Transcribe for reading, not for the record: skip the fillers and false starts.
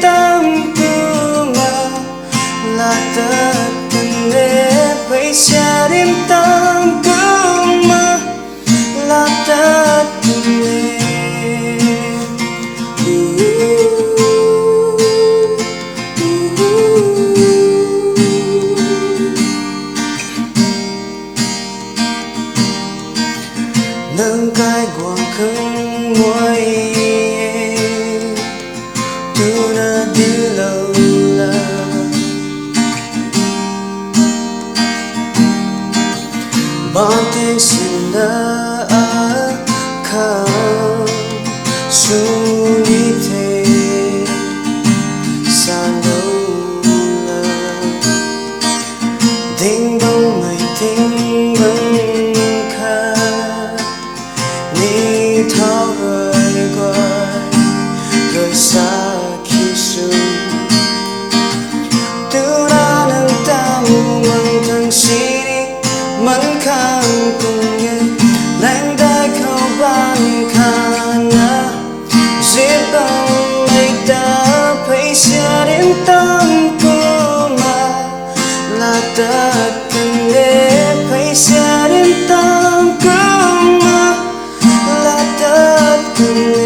tâm cứ mà là tất từng để phải xa đêm tâm cứ mà là tất từng để nâng cái quàng khơi ngoài tu na đi lâu la bao tiếng xin đã khao suy thế xa lâu la tiếng bông ngày tiếng bông kha ni thao rơi qua rơi xa khi sương từ đã nâng ta mong thằng sĩ mắn khang cùng nghe lén đã khâu ban khana giết băng mây ta phải xa đến tâm cô mà là tất cần để phải xa đến tâm cô mà là tất cần